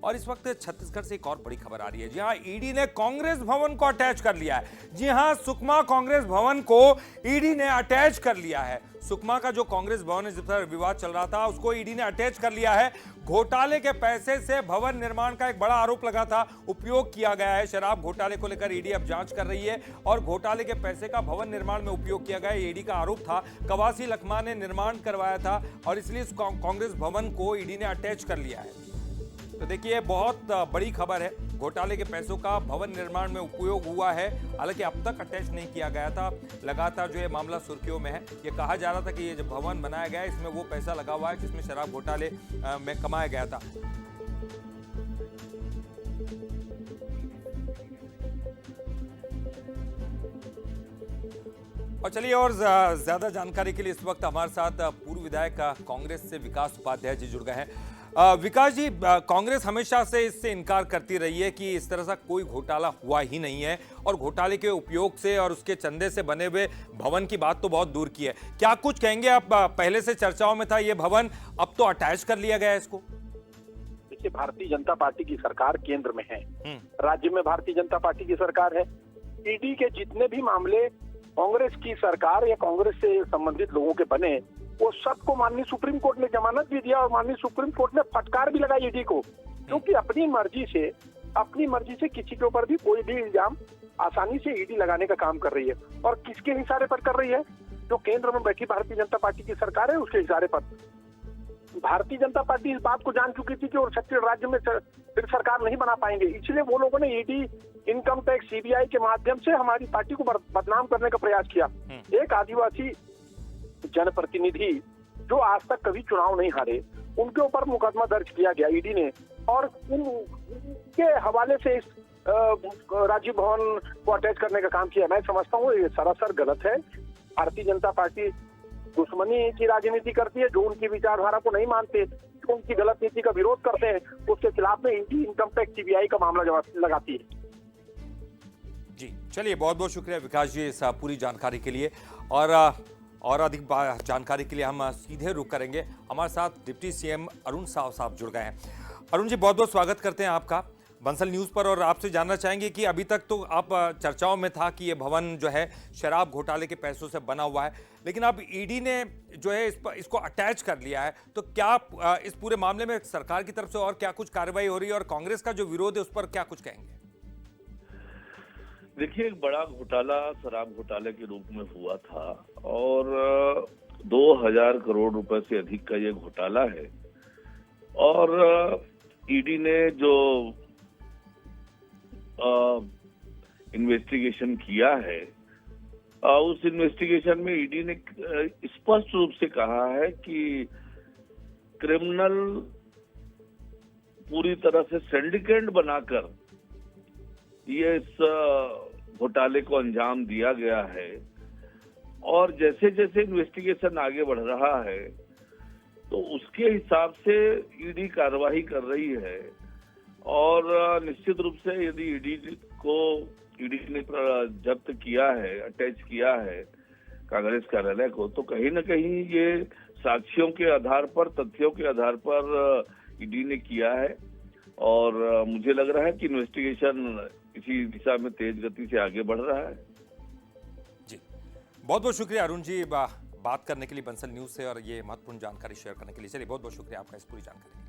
और इस वक्त छत्तीसगढ़ से एक और बड़ी खबर आ रही है। जी हां, ईडी ने कांग्रेस भवन को अटैच कर लिया है। जी हां, सुकमा कांग्रेस भवन को ईडी ने अटैच कर लिया है। सुकमा का जो कांग्रेस भवन है जिस पर विवाद चल रहा था, उसको ईडी ने अटैच कर लिया है। घोटाले के पैसे से भवन निर्माण का एक बड़ा आरोप लगा था, उपयोग किया गया है। शराब घोटाले को लेकर ईडी अब जांच कर रही है और घोटाले के पैसे का भवन निर्माण में उपयोग किया गया। ईडी का आरोप था कवासी लखमा ने निर्माण करवाया था और इसलिए इस कांग्रेस भवन को ईडी ने अटैच कर लिया है। तो देखिए, बहुत बड़ी खबर है। घोटाले के पैसों का भवन निर्माण में उपयोग हुआ है। हालांकि अब तक अटैच नहीं किया गया था। लगातार जो ये मामला सुर्खियों में है। ये कहा जा रहा था कि ये जो भवन बनाया गया है इसमें वो पैसा लगा हुआ है जिसमें शराब घोटाले में कमाया गया था। और चलिए, और ज्यादा जानकारी के लिए इस वक्त हमारे साथ पूर्व विधायक कांग्रेस से विकास उपाध्याय जी जुड़ गए हैं। विकास जी, कांग्रेस हमेशा से इससे इनकार करती रही है कि इस तरह का कोई घोटाला हुआ ही नहीं है और घोटाले के उपयोग से और उसके चंदे से बने हुए भवन की बात तो बहुत दूर की है। क्या कुछ कहेंगे आप? पहले से चर्चाओं में था ये भवन, अब तो अटैच कर लिया गया है इसको। देखिए, भारतीय जनता पार्टी की सरकार केंद्र में है, राज्य में भारतीय जनता पार्टी की सरकार है। ईडी के जितने भी मामले कांग्रेस की सरकार या कांग्रेस से संबंधित लोगों के बने, वो सबको माननीय सुप्रीम कोर्ट ने जमानत भी दिया और माननीय सुप्रीम कोर्ट ने फटकार भी लगाई ईडी को, क्योंकि अपनी मर्जी से किसी के ऊपर भी कोई भी इल्जाम आसानी से ईडी लगाने का काम कर रही है। और किसके इशारे पर कर रही है? जो केंद्र में बैठी भारतीय जनता पार्टी की सरकार है, उसके इशारे पर। भारतीय जनता पार्टी इस बात को जान चुकी थी कि और छत्तीसगढ़ राज्य में फिर सरकार नहीं बना पाएंगे, इसलिए वो लोगों ने ईडी, इनकम टैक्स, सीबीआई के माध्यम से हमारी पार्टी को बदनाम करने का प्रयास किया। एक आदिवासी जनप्रतिनिधि जो आज तक कभी चुनाव नहीं हारे, उनके ऊपर मुकदमा दर्ज किया गया ईडी ने, और उनके हवाले से इस राजीव भवन को अटैच करने का काम किया। मैं समझता हूँ ये सरासर गलत है। भारतीय जनता पार्टी दुश्मनी की राजनीति करती है। जो उनकी विचारधारा को नहीं मानते, जो उनकी गलत नीति का विरोध करते हैं, उसके खिलाफ में ईडी, इनकम टैक्स, सीबीआई का मामला लगाती है। जी चलिए, बहुत बहुत शुक्रिया विकास जी इस पूरी जानकारी के लिए। और अधिक जानकारी के लिए हम सीधे रुक करेंगे। हमारे साथ डिप्टी सीएम अरुण साव साहब जुड़ गए हैं। अरुण जी, बहुत बहुत स्वागत करते हैं आपका बंसल न्यूज़ पर। और आपसे जानना चाहेंगे कि अभी तक तो आप चर्चाओं में था कि ये भवन जो है शराब घोटाले के पैसों से बना हुआ है, लेकिन अब ईडी ने जो है इसको अटैच कर लिया है। तो क्या इस पूरे मामले में सरकार की तरफ से और क्या कुछ कार्रवाई हो रही है और कांग्रेस का जो विरोध है उस पर क्या कुछ कहेंगे? देखिए, एक बड़ा घोटाला शराब घोटाले के रूप में हुआ था और 2000 करोड़ रुपए से अधिक का ये घोटाला है। और ईडी ने जो इन्वेस्टिगेशन किया है, उस इन्वेस्टिगेशन में ईडी ने स्पष्ट रूप से कहा है कि क्रिमिनल पूरी तरह से सिंडिकेट बनाकर ये इस घोटाले को अंजाम दिया गया है। और जैसे जैसे इन्वेस्टिगेशन आगे बढ़ रहा है तो उसके हिसाब से ईडी कार्रवाई कर रही है। और निश्चित रूप से यदि ईडी ने जब्त किया है, अटैच किया है कांग्रेस कार्यालय को, तो कहीं न कहीं ये साक्ष्यों के आधार पर, तथ्यों के आधार पर ईडी ने किया है। और मुझे लग रहा है कि इन्वेस्टिगेशन इसी दिशा में तेज गति से आगे बढ़ रहा है। जी, बहुत बहुत शुक्रिया अरुण जी बात करने के लिए बंसल न्यूज़ से और ये महत्वपूर्ण जानकारी शेयर करने के लिए। चलिए, बहुत बहुत शुक्रिया आपका इस पूरी जानकारी।